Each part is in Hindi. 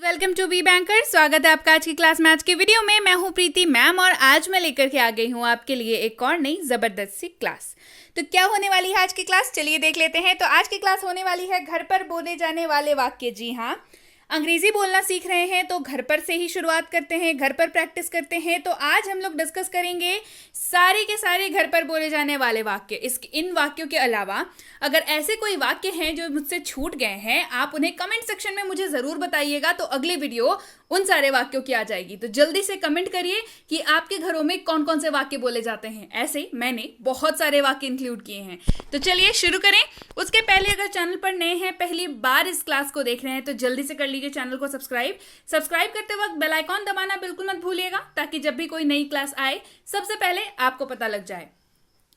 Welcome to be banker. स्वागत है आपका आज की क्लास में। आज की वीडियो में मैं हूं प्रीति मैम और आज मैं लेकर के आ गई हूं आपके लिए एक और नई जबरदस्त सी क्लास। तो क्या होने वाली है आज की क्लास, चलिए देख लेते हैं। तो आज की क्लास होने वाली है घर पर बोले जाने वाले वाक्य। जी हाँ, अंग्रेजी बोलना सीख रहे हैं तो घर पर से ही शुरुआत करते हैं, घर पर प्रैक्टिस करते हैं। तो आज हम लोग डिस्कस करेंगे सारे के सारे घर पर बोले जाने वाले वाक्य। इन वाक्यों के अलावा अगर ऐसे कोई वाक्य हैं जो मुझसे छूट गए हैं, आप उन्हें कमेंट सेक्शन में मुझे ज़रूर बताइएगा, तो अगली वीडियो उन सारे वाक्यों की आ जाएगी। तो जल्दी से कमेंट करिए कि आपके घरों में कौन कौन से वाक्य बोले जाते हैं। ऐसे मैंने बहुत सारे वाक्य इंक्लूड किए हैं। तो चलिए शुरू करें। उसके पहले अगर चैनल पर नए हैं, पहली बार इस क्लास को देख रहे हैं, तो जल्दी से कर लीजिए चैनल को सब्सक्राइब करते वक्त बेल आइकॉन दबाना बिल्कुल मत भूलिएगा, ताकि जब भी कोई नई क्लास आए सबसे पहले आपको पता लग जाए।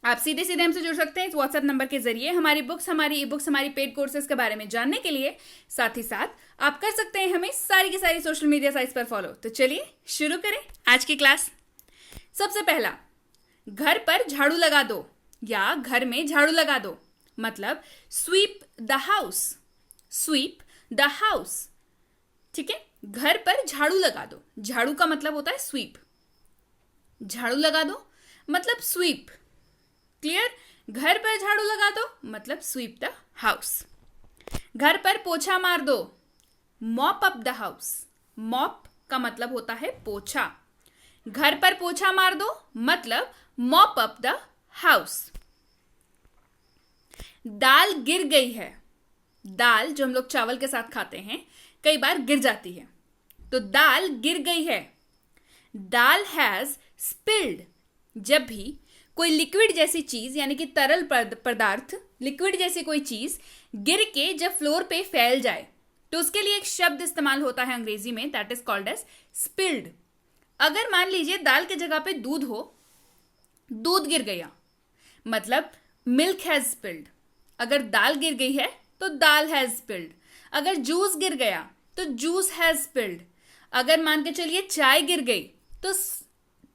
आप सीधे सीधे हमसे जुड़ सकते हैं इस व्हाट्सएप नंबर के जरिए, हमारी बुक्स, हमारी ई बुक्स, हमारी पेड कोर्सेज के बारे में जानने के लिए। साथ ही साथ आप कर सकते हैं हमें सारी की सारी सोशल मीडिया साइट्स पर फॉलो। तो चलिए शुरू करें आज की क्लास। सबसे पहला, घर पर झाड़ू लगा दो या घर में झाड़ू लगा दो, मतलब sweep the house. Sweep the house, ठीक है। घर पर झाड़ू लगा दो, झाड़ू का मतलब होता है स्वीप। झाड़ू लगा दो मतलब स्वीप। क्लियर? घर पर झाड़ू लगा दो मतलब स्वीप द हाउस। घर पर पोछा मार दो, mop up the house. Mop का मतलब होता है पोछा। घर पर पोछा मार दो मतलब मॉप अप द हाउस। दाल गिर गई है। दाल जो हम लोग चावल के साथ खाते हैं कई बार गिर जाती है, तो दाल गिर गई है। दाल हैज स्पिल्ड। जब भी कोई लिक्विड जैसी चीज यानी कि तरल पदार्थ, लिक्विड जैसी कोई चीज गिर के जब फ्लोर पे फैल जाए, तो उसके लिए एक शब्द इस्तेमाल होता है अंग्रेजी में, that is called as spilled. अगर मान लीजिए दाल की जगह पे दूध हो, दूध गिर गया मतलब मिल्क हैज स्पिल्ड। अगर दाल गिर गई है तो दाल हैज स्पिल्ड। अगर जूस गिर गया तो जूस हैज स्पिल्ड। अगर मान के चलिए चाय गिर गई तो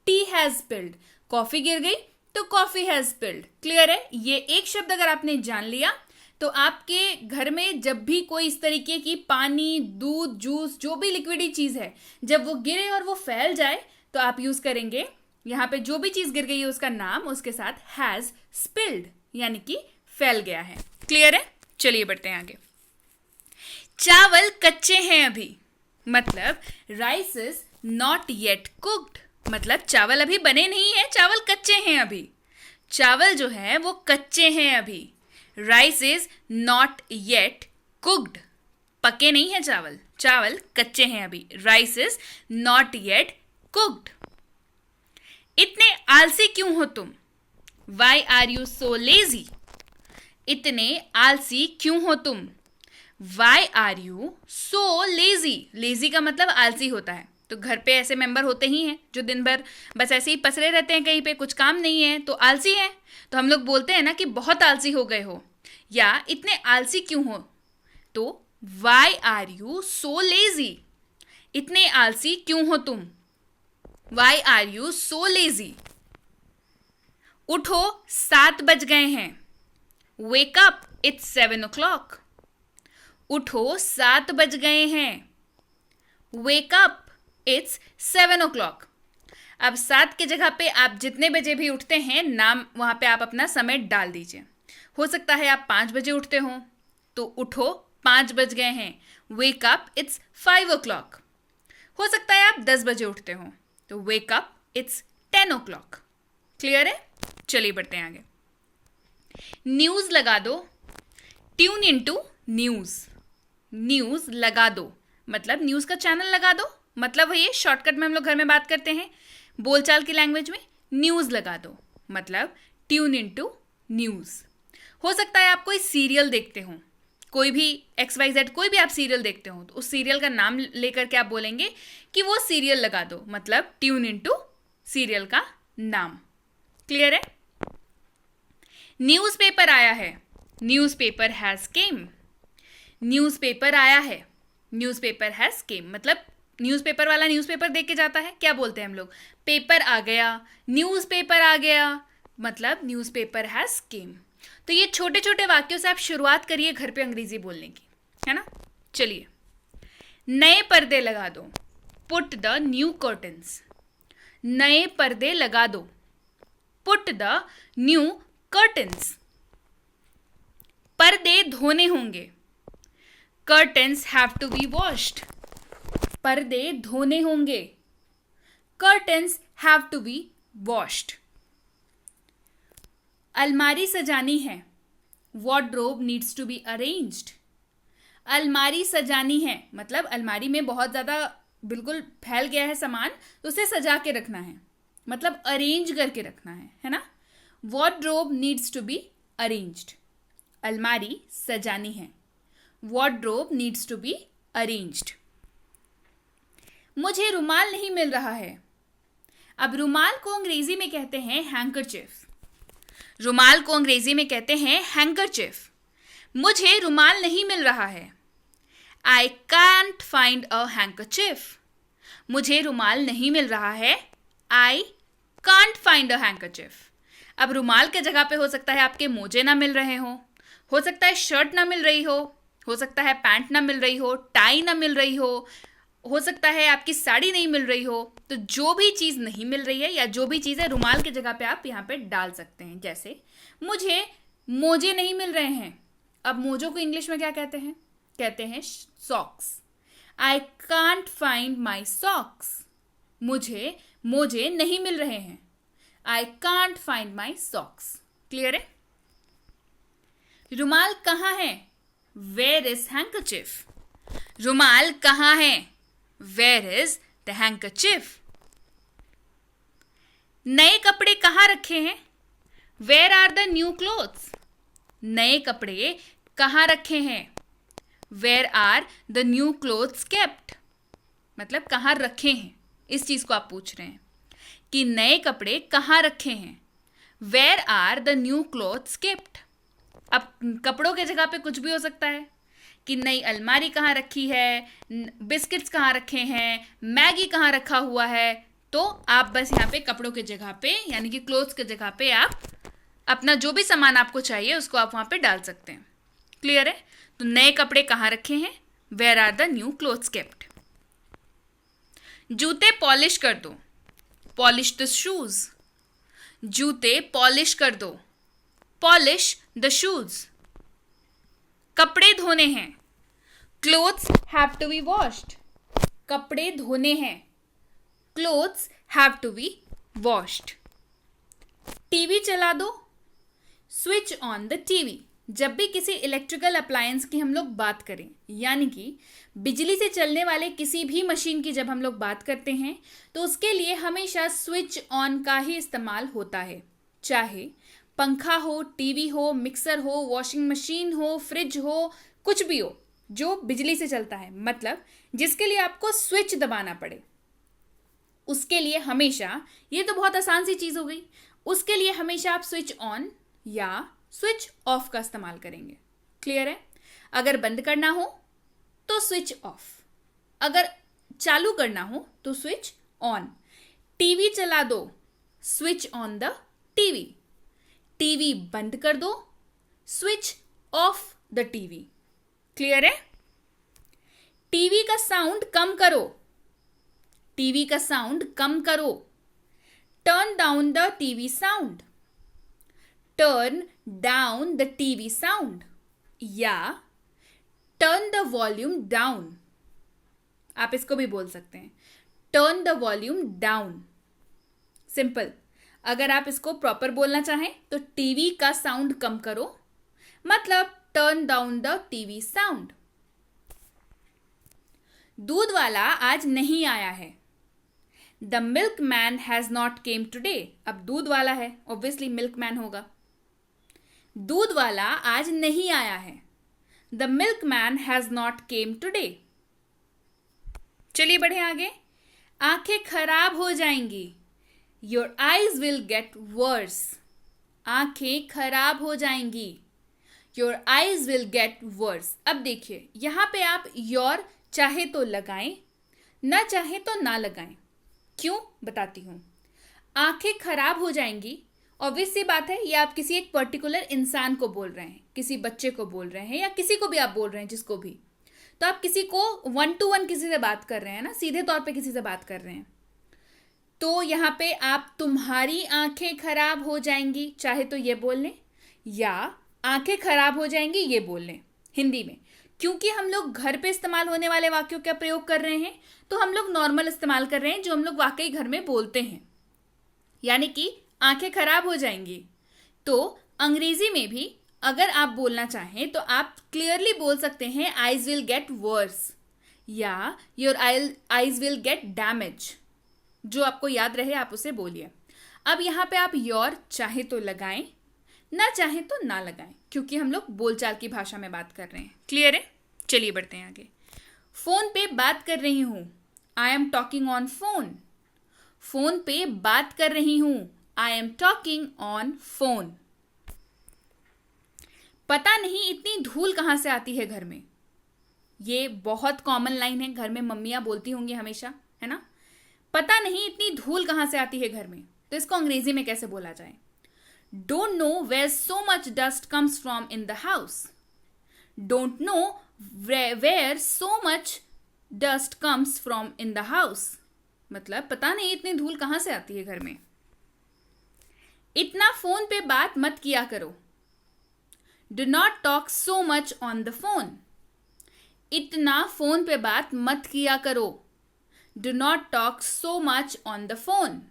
टी हैज स्पिल्ड। कॉफी गिर गई तो कॉफी हैज स्पिल्ड। क्लियर है? ये एक शब्द अगर आपने जान लिया तो आपके घर में जब भी कोई इस तरीके की पानी, दूध, जूस, जो भी लिक्विडी चीज है, जब वो गिरे और वो फैल जाए, तो आप यूज करेंगे यहां पे जो भी चीज गिर गई है उसका नाम, उसके साथ हैज स्पिल्ड, यानी कि फैल गया है। क्लियर है? चलिए बढ़ते हैं आगे। चावल कच्चे हैं अभी, मतलब rice is not yet cooked. मतलब चावल अभी बने नहीं है, चावल कच्चे हैं अभी। चावल जो है वो कच्चे हैं अभी। Rice is not yet cooked. पके नहीं है चावल, चावल कच्चे हैं अभी। Rice is not yet cooked. इतने आलसी क्यों हो तुम? Why are you so lazy? इतने आलसी क्यों हो तुम? Why are you so lazy? Lazy का मतलब आलसी होता है। तो घर पे ऐसे मेंबर होते ही हैं जो दिन भर बस ऐसे ही पसरे रहते हैं, कहीं पे कुछ काम नहीं है तो आलसी हैं। तो हम लोग बोलते हैं ना कि बहुत आलसी हो गए हो, या इतने आलसी क्यों हो, तो why are you so lazy? इतने आलसी क्यों हो तुम? Why are you so lazy? उठो 7 बज गए हैं। Wake up, it's 7 o'clock। उठो 7 बज गए हैं। Wake up, it's 7 o'clock। अब 7 की जगह पे आप जितने बजे भी उठते हैं, नाम वहां पे आप अपना समय डाल दीजिए। हो सकता है आप 5 बजे उठते हो, तो उठो 5 बज गए हैं। Wake up, it's 5 o'clock। हो सकता है आप 10 बजे उठते हो, तो वेक अप, इट्स 10 o'clock। क्लियर है? चलिए बढ़ते हैं आगे। न्यूज लगा दो, ट्यून इनटू न्यूज। न्यूज लगा दो मतलब न्यूज का चैनल लगा दो, मतलब ये शॉर्टकट में हम लोग घर में बात करते हैं बोलचाल की लैंग्वेज में। न्यूज लगा दो मतलब ट्यून इनटू न्यूज। हो सकता है आप कोई सीरियल देखते हो, कोई भी XYZ, कोई भी आप सीरियल देखते हो, तो उस सीरियल का नाम लेकर के आप बोलेंगे कि वो सीरियल लगा दो, मतलब ट्यून इनटू सीरियल का नाम। क्लियर है? न्यूज़पेपर आया है, न्यूज़पेपर हैज केम। न्यूज़पेपर आया है, न्यूज़पेपर हैज केम, मतलब न्यूज़पेपर वाला न्यूज़पेपर देख के जाता है, क्या बोलते हैं हम लोग? पेपर आ गया, न्यूज़पेपर आ गया, मतलब न्यूज़पेपर हैज केम। तो ये छोटे छोटे वाक्यों से आप शुरुआत करिए घर पे अंग्रेजी बोलने की, है ना। चलिए, नए पर्दे लगा दो, पुट द न्यू कर्टन्स। नए पर्दे लगा दो, पुट द न्यू कर्टन्स। पर्दे धोने होंगे, curtains have to be washed. पर्दे धोने होंगे, curtains have to be washed. अलमारी सजानी है, wardrobe needs to be arranged. अलमारी सजानी है मतलब अलमारी में बहुत ज़्यादा बिल्कुल फैल गया है सामान, तो उसे सजा के रखना है, मतलब अरेंज करके रखना है ना। Wardrobe needs to be arranged. अलमारी सजानी है, wardrobe needs to be arranged. मुझे रुमाल नहीं मिल रहा है। अब रुमाल को अंग्रेजी में कहते हैं हैंकरचिफ। रुमाल को अंग्रेजी में कहते हैं हैंकरचिफ। मुझे रुमाल नहीं मिल रहा है। I can't find a handkerchief. मुझे रुमाल नहीं मिल रहा है। I can't find a handkerchief. अब रुमाल के जगह पे हो सकता है आपके मोजे ना मिल रहे हो सकता है शर्ट ना मिल रही हो सकता है पैंट ना मिल रही हो, टाई ना मिल रही हो सकता है आपकी साड़ी नहीं मिल रही हो। तो जो भी चीज़ नहीं मिल रही है या जो भी चीज़ है रुमाल की जगह पे आप यहाँ पे डाल सकते हैं। जैसे मुझे मोजे नहीं मिल रहे हैं, अब मोजों को इंग्लिश में क्या कहते हैं? कहते हैं socks. I can't find my socks. मुझे मोजे नहीं मिल रहे हैं। I can't find my socks. Clear है? रुमाल कहाँ है? Where is handkerchief. रुमाल कहाँ है? Where is the handkerchief. नए कपड़े कहाँ रखे हैं? Where are the new clothes. नए कपड़े कहाँ रखे हैं? Where are the new clothes kept. मतलब कहाँ रखे हैं, इस चीज को आप पूछ रहे हैं कि नए कपड़े कहाँ रखे हैं। Where are the new clothes kept. अब कपड़ों के जगह पे कुछ भी हो सकता है कि नई अलमारी कहाँ रखी है, बिस्किट्स कहाँ रखे हैं, मैगी कहाँ रखा हुआ है। तो आप बस यहाँ पे कपड़ों के जगह पे यानी कि क्लोथ्स के जगह पे आप अपना जो भी सामान आपको चाहिए उसको आप वहाँ पे डाल सकते हैं। क्लियर है? तो नए कपड़े कहाँ रखे हैं? Where are the new clothes kept. जूते पॉलिश कर दो, पॉलिश द शूज। जूते पॉलिश कर दो, पॉलिश द शूज। कपड़े धोने हैं, clothes have to be washed. कपड़े धोने हैं, clothes have to be washed. TV चला दो, स्विच ऑन द टीवी। जब भी किसी इलेक्ट्रिकल अप्लायंस की हम लोग बात करें यानी कि बिजली से चलने वाले किसी भी मशीन की जब हम लोग बात करते हैं तो उसके लिए हमेशा स्विच ऑन का ही इस्तेमाल होता है। चाहे पंखा हो, टीवी हो, मिक्सर हो, वॉशिंग मशीन हो, फ्रिज हो, कुछ भी हो जो बिजली से चलता है, मतलब जिसके लिए आपको स्विच दबाना पड़े, उसके लिए हमेशा, ये तो बहुत आसान सी चीज़ हो गई, उसके लिए हमेशा आप स्विच ऑन या स्विच ऑफ का इस्तेमाल करेंगे। क्लियर है? अगर बंद करना हो तो स्विच ऑफ, अगर चालू करना हो तो स्विच ऑन। टीवी चला दो, switch on the TV. TV बंद कर दो, switch off the TV. Clear है? टीवी का साउंड कम करो, टीवी का साउंड कम करो। Turn down the TV sound. Turn down the TV sound या टर्न द वॉल्यूम डाउन। आप इसको भी बोल सकते हैं, turn the volume down. Simple. अगर आप इसको प्रॉपर बोलना चाहें तो टीवी का साउंड कम करो, मतलब turn down the TV sound. दूध वाला आज नहीं आया है। The milk man has not came today. अब दूध वाला है, ऑब्वियसली मिल्क मैन होगा। दूध वाला आज नहीं आया है। The milk man has not came today. चलिए बढ़े आगे। आंखें खराब हो जाएंगी। Your eyes will get worse. आंखें खराब हो जाएंगी। Your eyes will get worse. अब देखिए यहां पे आप योर चाहे तो लगाएं, ना चाहे तो ना लगाएं। क्यों? बताती हूं। आंखें खराब हो जाएंगी, ऑब्वियस सी बात है, ये आप किसी एक पर्टिकुलर इंसान को बोल रहे हैं, किसी बच्चे को बोल रहे हैं या किसी को भी आप बोल रहे हैं, जिसको भी। तो आप किसी को 1-to-1 किसी से बात कर रहे हैं ना, सीधे तौर पे किसी से बात कर रहे हैं, तो यहाँ पे आप तुम्हारी आंखें खराब हो जाएंगी चाहे तो ये बोल लें, या आंखें खराब हो जाएंगी ये बोल लें हिंदी में। क्योंकि हम लोग घर पे इस्तेमाल होने वाले वाक्यों का प्रयोग कर रहे हैं, तो हम लोग नॉर्मल इस्तेमाल कर रहे हैं जो हम लोग वाकई घर में बोलते हैं, यानी कि आंखें खराब हो जाएंगी। तो अंग्रेजी में भी अगर आप बोलना चाहें तो आप क्लियरली बोल सकते हैं आईज विल गेट वर्स, या your eyes will get damage. जो आपको याद रहे आप उसे बोलिए। अब यहाँ पे आप योर चाहे तो लगाएं, ना चाहे तो ना लगाएं, क्योंकि हम लोग बोलचाल की भाषा में बात कर रहे हैं। क्लियर है? चलिए बढ़ते हैं आगे। फोन पे बात कर रही हूं, I am talking on phone. Phone पे बात कर रही हूं, I am talking on phone. पता नहीं इतनी धूल कहां से आती है घर में। ये बहुत कॉमन लाइन है, घर में मम्मियां बोलती होंगी हमेशा, है ना। पता नहीं इतनी धूल कहां से आती है घर में, तो इसको अंग्रेजी में कैसे बोला जाए? Don't know where so much dust comes from in the house. Don't know where so much dust comes from in the house. मतलब पता नहीं इतनी धूल कहां से आती है घर में। इतना फोन पे बात मत किया करो। Do not talk so much on the phone. इतना फोन पे बात मत किया करो। Do not talk so much on the phone.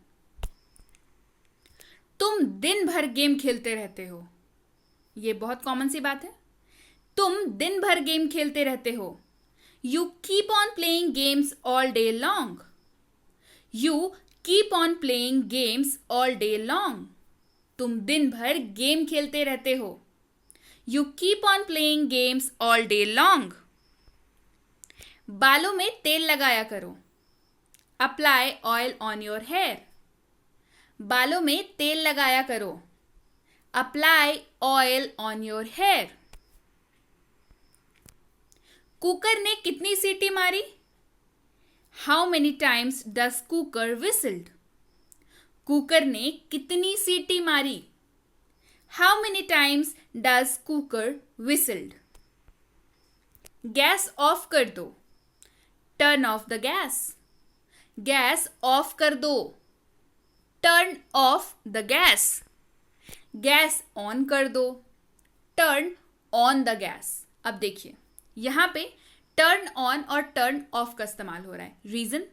तुम दिन भर गेम खेलते रहते हो। ये बहुत कॉमन सी बात है। तुम दिन भर गेम खेलते रहते हो। You keep on playing games all day long. You keep on playing games all day long. तुम दिन भर गेम खेलते रहते हो। You keep on playing games all day long. बालों में तेल लगाया करो। Apply oil on your hair. बालों में तेल लगाया करो। Apply oil on your hair. Cooker ने कितनी सीटी मारी? How many times does cooker whistled. Cooker ने कितनी सीटी मारी? How many times does cooker whistled. Gas off कर दो। Turn off the gas. Gas off कर दो। Turn off the gas. Gas on कर दो। Turn on the gas. अब देखिए यहां पे टर्न ऑन और टर्न ऑफ का इस्तेमाल हो रहा है। रीजन,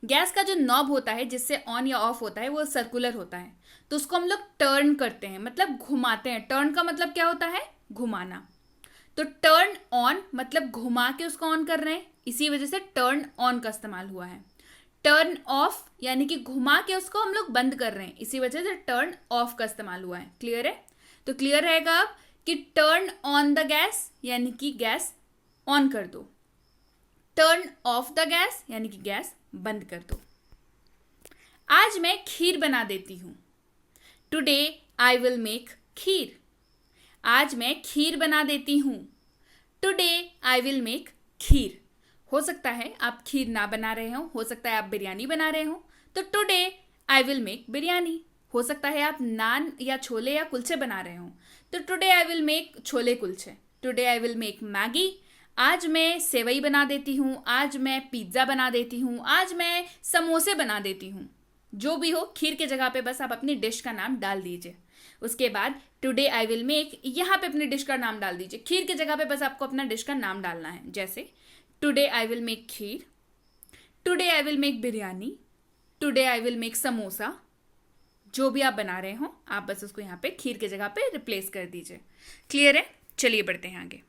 गैस का जो नॉब होता है जिससे ऑन या ऑफ होता है वो सर्कुलर होता है, तो उसको हम लोग टर्न करते हैं, मतलब घुमाते हैं। टर्न का मतलब क्या होता है? घुमाना। तो टर्न ऑन मतलब घुमा के उसको ऑन कर रहे हैं, इसी वजह से टर्न ऑन का इस्तेमाल हुआ है। टर्न ऑफ यानी कि घुमा के उसको हम लोग बंद कर रहे हैं, इसी वजह से टर्न ऑफ का इस्तेमाल हुआ है। क्लियर है? तो क्लियर रहेगा अब कि टर्न ऑन द गैस यानी कि गैस ऑन कर दो। टर्न ऑफ द गैस यानी कि गैस बंद कर दो। आज मैं खीर बना देती हूं। टुडे आई विल मेक खीर। आज मैं खीर बना देती हूं। टुडे आई विल मेक खीर। हो सकता है आप खीर ना बना रहे हो सकता है आप बिरयानी बना रहे हो, तो today I will make biryani. हो सकता है आप नान या छोले या कुलचे बना रहे हो, तो today I will make chole kulche. Today I will make Maggi. आज मैं सेवई बना देती हूँ। आज मैं पिज्ज़ा बना देती हूँ। आज मैं समोसे बना देती हूँ। जो भी हो, खीर के जगह पे बस आप अपनी डिश का नाम डाल दीजिए। उसके बाद टुडे आई विल मेक, यहाँ पे अपनी डिश का नाम डाल दीजिए। खीर की जगह पे बस आपको अपना डिश का नाम डालना है, जैसे today I will make kheer, today I will make biryani, today I will make samosa. जो भी आप बना रहे हो आप बस उसको यहाँ पे खीर की जगह पे रिप्लेस कर दीजिए। क्लियर है? चलिए बढ़ते हैं आगे।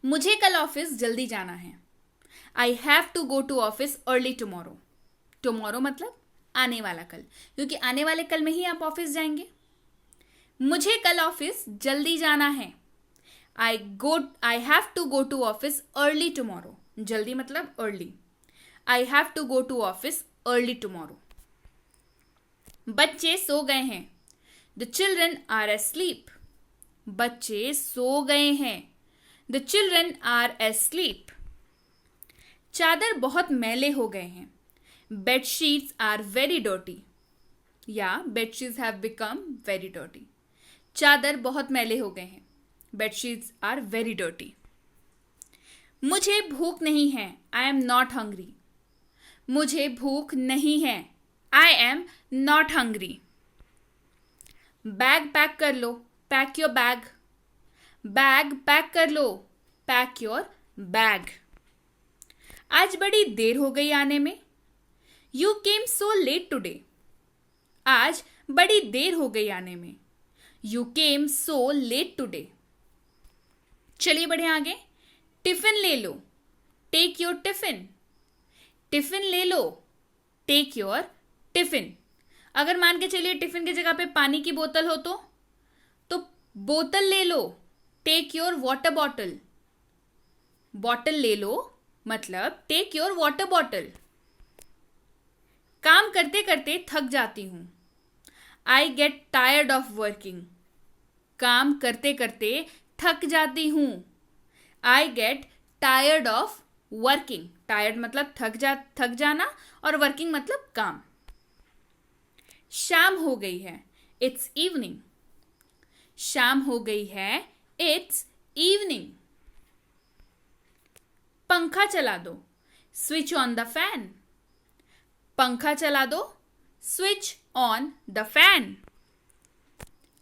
मुझे कल ऑफिस जल्दी जाना है। I have to go to office early tomorrow. Tomorrow मतलब आने वाला कल, क्योंकि आने वाले कल में ही आप ऑफिस जाएंगे। मुझे कल ऑफिस जल्दी जाना है। I have to go to office early tomorrow. जल्दी मतलब early. I have to go to office early tomorrow. बच्चे सो गए हैं। The children are asleep. बच्चे सो गए हैं। The children are asleep. चादर बहुत मैले हो गए हैं। Bedsheets are very dirty. या bedsheets have become very dirty. चादर बहुत मैले हो गए हैं। Bedsheets are very dirty. मुझे भूख नहीं है, आई एम नॉट हंग्री। मुझे भूख नहीं है, I am not hungry. Bag pack कर लो, pack your bag. Bag pack कर लो, पैक योर बैग। आज बड़ी देर हो गई आने में, you came so let today. आज बड़ी देर हो गई आने में, you came so let today. चलिए बढ़े आगे। टिफिन ले लो, टेक योर टिफिन। टिफिन ले लो, टेक योर टिफिन। अगर मान के चलिए टिफिन की जगह पे पानी की बोतल हो तो बोतल ले लो, take your water bottle. Bottle ले लो मतलब टेक योर वाटर बॉटल। काम करते करते थक जाती हूं, I get tired of working. काम करते करते थक जाती हूं, I get tired of working. Tired मतलब थक जाना और वर्किंग मतलब काम। शाम हो गई है, इट्स इवनिंग। शाम हो गई है, इट्स इवनिंग। पंखा चला दो, स्विच ऑन द फैन। पंखा चला दो, स्विच ऑन द फैन।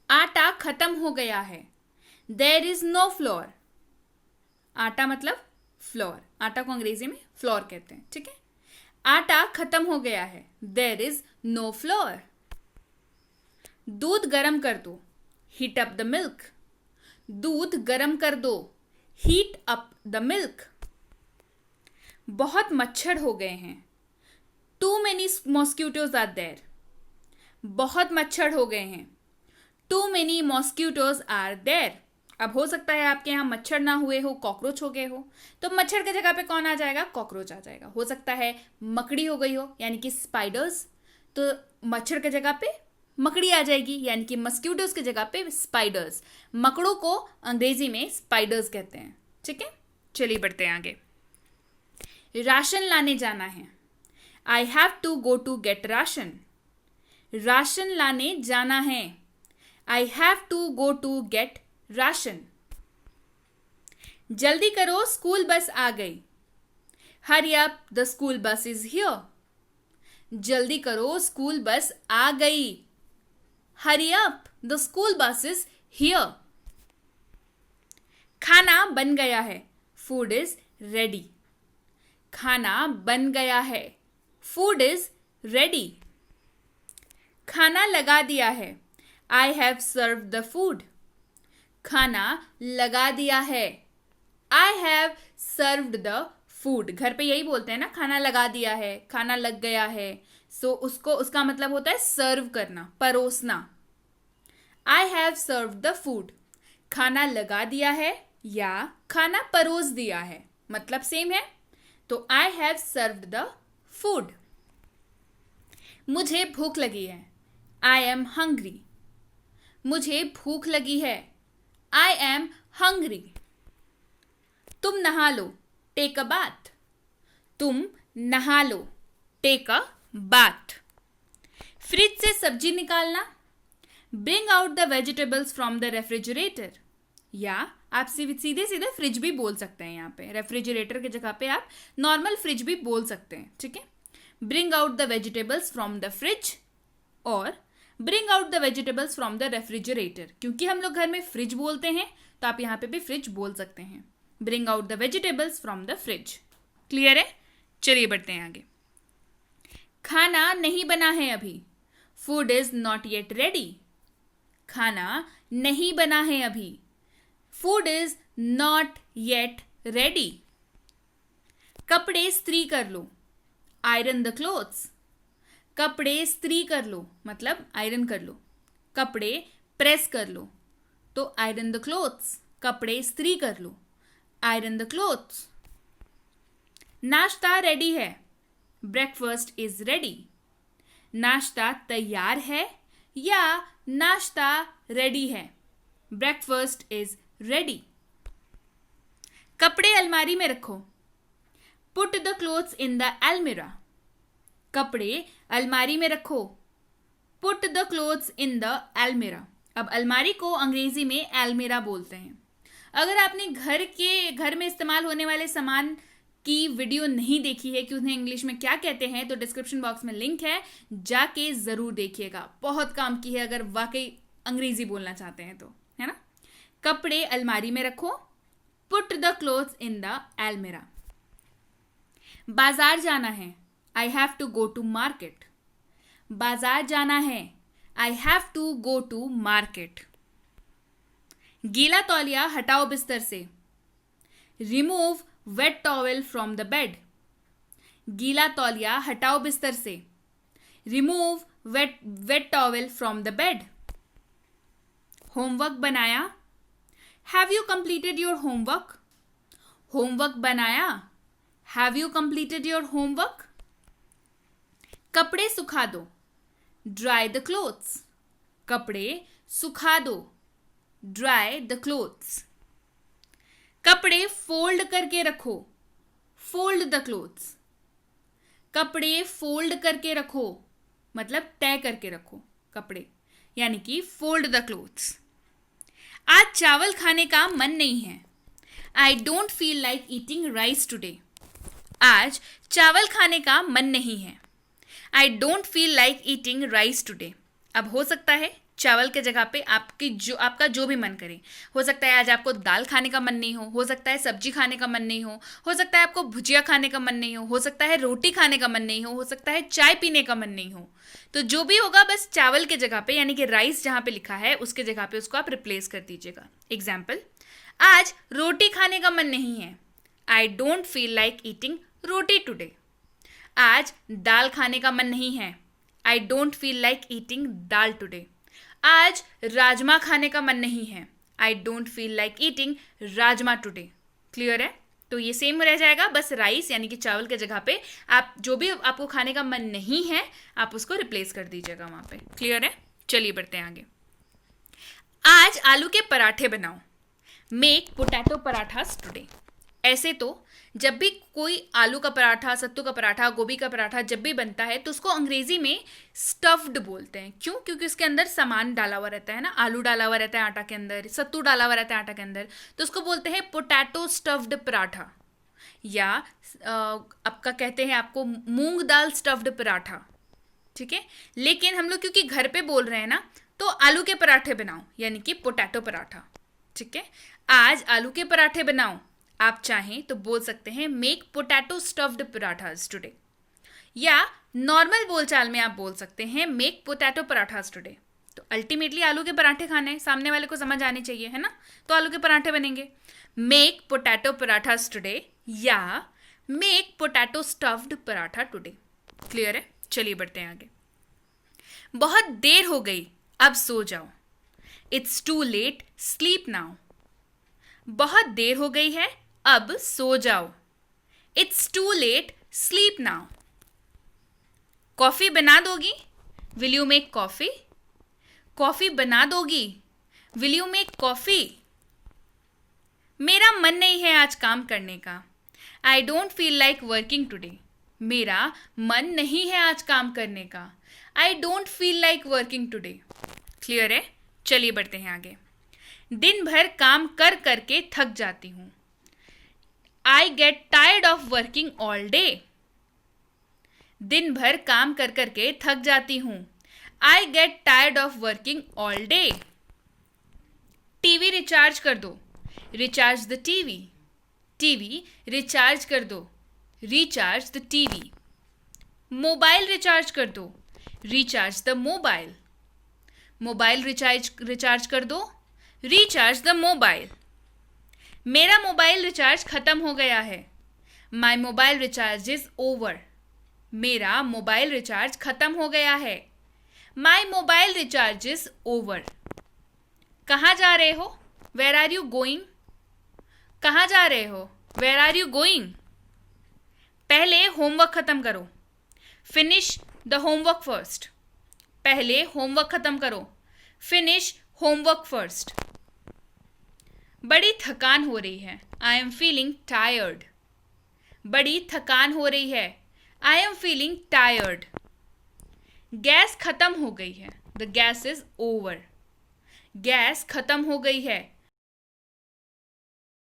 आटा खत्म हो गया है, देयर इज नो फ्लोर। आटा मतलब फ्लोर, आटा को अंग्रेजी में फ्लोर कहते हैं, ठीक है। आटा खत्म हो गया है, देयर इज नो फ्लोर। दूध गर्म कर दो, हीट अप द मिल्क। दूध गर्म कर दो, हीट अप द मिल्क। बहुत मच्छर हो गए हैं, too many mosquitoes are there. बहुत मच्छर हो गए हैं, too many mosquitoes are there. अब हो सकता है आपके यहाँ मच्छर ना हुए हो, कॉकरोच हो गए हो, तो मच्छर की जगह पे कौन आ जाएगा? कॉकरोच आ जाएगा। हो सकता है मकड़ी हो गई हो, यानी कि स्पाइडर्स, तो मच्छर की जगह पे मकड़ी आ जाएगी, यानी कि मस्क्यूटोज की जगह पे स्पाइडर्स। मकड़ों को अंग्रेजी में स्पाइडर्स कहते हैं, ठीक है। चलिए बढ़ते हैं आगे। राशन लाने जाना है, I have to go to get ration. Ration लाने जाना है, I have to go to get ration. जल्दी करो, स्कूल बस आ गई। Hurry up, the school bus is here. जल्दी करो, स्कूल बस आ गई। Hurry up, the school bus is here. खाना बन गया है, फूड इज रेडी। खाना बन गया है, फूड इज रेडी। खाना लगा दिया है, I have served the food. खाना लगा दिया है, I have served the food. घर पे यही बोलते हैं ना, खाना लगा दिया है, खाना लग गया है। सो उसका मतलब होता है सर्व करना, परोसना। I have served the food. खाना लगा दिया है या खाना परोस दिया है, मतलब सेम है। तो आई हैव सर्व्ड द फूड। मुझे भूख लगी है, आई एम हंग्री। मुझे भूख लगी है, आई एम हंग्री। तुम नहा लो, टेक अ बाथ। तुम नहा लो, टेक अ बाथ। फ्रिज से सब्जी निकालना, bring out the vegetables from the refrigerator. या आप सीधे सीधे फ्रिज भी बोल सकते हैं, यहाँ पे रेफ्रिजरेटर की जगह पे आप नॉर्मल फ्रिज भी बोल सकते हैं, ठीक है। Bring out the vegetables from the fridge और bring out the vegetables from the refrigerator. क्योंकि हम लोग घर में फ्रिज बोलते हैं तो आप यहाँ पे भी फ्रिज बोल सकते हैं। Bring out the vegetables from the fridge. Clear है? चलिए बढ़ते हैं आगे। खाना नहीं बना है अभी, food is not yet ready. खाना नहीं बना है अभी, food is not yet ready. कपड़े इस्त्री कर लो, आयरन द क्लोथ्स। कपड़े इस्त्री कर लो मतलब आयरन कर लो। कपड़े प्रेस कर लो तो आयरन द क्लोथ्स। कपड़े इस्त्री कर लो, आयरन द क्लोथ्स। नाश्ता रेडी है, ब्रेकफास्ट इज रेडी। नाश्ता तैयार है या नाश्ता रेडी है, ब्रेकफास्ट इज रेडी। कपड़े अलमारी में रखो, put the clothes in the अलमीरा। कपड़े अलमारी में रखो, put the clothes in the अलमीरा। अब अलमारी को अंग्रेजी में अलमीरा बोलते हैं। अगर आपने घर में इस्तेमाल होने वाले सामान की वीडियो नहीं देखी है कि उन्हें इंग्लिश में क्या कहते हैं, तो डिस्क्रिप्शन बॉक्स में लिंक है, जाके ज़रूर देखिएगा। बहुत काम की है अगर वाकई अंग्रेजी बोलना चाहते हैं तो, है ना। कपड़े अलमारी में रखो, put the clothes in the almirah. बाजार जाना है, I have to go to market. बाजार जाना है, I have to go to market. गीला तौलिया हटाओ बिस्तर से, remove wet towel from the bed. गीला तौलिया हटाओ बिस्तर से, remove wet towel from the bed. Homework बनाया, have you completed your homework. Homework बनाया, have you completed your homework. कपड़े सुखा दो, ड्राई द क्लोथ्स। कपड़े सुखा दो, ड्राई द क्लोथ्स। कपड़े फोल्ड करके रखो, फोल्ड द क्लोथ्स। कपड़े फोल्ड करके रखो मतलब तय करके रखो कपड़े, यानी कि फोल्ड द क्लोथ्स। आज चावल खाने का मन नहीं है, I don't feel like eating rice today. आज चावल खाने का मन नहीं है, I don't feel like eating rice today. अब हो सकता है चावल के जगह पे आपका जो भी मन करे। हो सकता है आज आपको दाल खाने का मन नहीं हो सकता है सब्जी खाने का मन नहीं हो सकता है आपको भुजिया खाने का मन नहीं हो सकता है रोटी खाने का मन नहीं हो सकता है चाय पीने का मन नहीं हो। तो जो भी होगा बस चावल के जगह पे यानी कि राइस जहाँ पे लिखा है उसके जगह पे उसको आप रिप्लेस कर दीजिएगा। एग्जाम्पल, आज रोटी खाने का मन नहीं है, I don't feel like eating roti today. आज दाल खाने का मन नहीं है, I don't feel like eating dal today. आज राजमा खाने का मन नहीं है, I don't feel like eating rajma today. Clear है? तो ये सेम रह जाएगा, बस राइस यानी कि चावल के जगह पे आप जो भी आपको खाने का मन नहीं है आप उसको रिप्लेस कर दीजिएगा वहां पे। क्लियर है? चलिए बढ़ते हैं आगे। आज आलू के पराठे बनाओ, मेक पोटैटो पराठास टुडे। ऐसे तो जब भी कोई आलू का पराठा, सत्तू का पराठा, गोभी का पराठा जब भी बनता है तो उसको अंग्रेजी में स्टफ्ड बोलते हैं। क्यों? क्योंकि उसके अंदर सामान डाला हुआ रहता है ना, आलू डाला हुआ रहता है आटा के अंदर, सत्तू डाला हुआ रहता है आटा के अंदर, तो उसको बोलते हैं पोटैटो स्टफ्ड पराठा, या आपका कहते हैं आपको मूंग दाल स्टफ्ड पराठा। ठीक है, लेकिन हम लोग क्योंकि घर पे बोल रहे हैं ना, तो आलू के पराठे बनाओ यानी कि पोटैटो पराठा। ठीक है, आज आलू के पराठे बनाओ। आप चाहें तो बोल सकते हैं make potato stuffed parathas today, या नॉर्मल बोलचाल में आप बोल सकते हैं मेक पोटैटो पराठास टुडे। तो अल्टीमेटली आलू के पराठे खाने हैं, सामने वाले को समझ आनी चाहिए, है ना। तो आलू के पराठे बनेंगे मेक पोटैटो पराठास टुडे या make potato stuffed paratha today. Clear है? चलिए बढ़ते हैं आगे। बहुत देर हो गई, अब सो जाओ, it's too late sleep now. बहुत देर हो गई है, अब सो जाओ, it's too late sleep now. Coffee बना दोगी, will you make coffee. Coffee बना दोगी, विल यू मेक कॉफी। मेरा मन नहीं है आज काम करने का, I don't feel like working today. मेरा मन नहीं है आज काम करने का, I don't feel like working today. Clear है? चलिए बढ़ते हैं आगे। दिन भर काम कर करके थक जाती हूँ, I get tired of working all day. दिन भर काम कर करके थक जाती हूँ, I get tired of working all day. TV recharge कर दो, recharge the TV. TV recharge कर दो, recharge the TV. Mobile recharge कर दो, recharge the mobile. Mobile recharge कर दो, रिचार्ज द मोबाइल। मेरा मोबाइल रिचार्ज खत्म हो गया है, my mobile recharge is over. मेरा मोबाइल रिचार्ज खत्म हो गया है, my mobile recharge is over. कहाँ जा रहे हो, वेयर आर यू गोइंग। कहाँ जा रहे हो, वेयर आर यू गोइंग। पहले होमवर्क खत्म करो, फिनिश द होमवर्क फर्स्ट। पहले होमवर्क खत्म करो, फिनिश होमवर्क फर्स्ट। बड़ी थकान हो रही है, आई एम फीलिंग टायर्ड। बड़ी थकान हो रही है, I am feeling tired. Gas खत्म हो गई है, the gas is over. Gas खत्म हो गई है,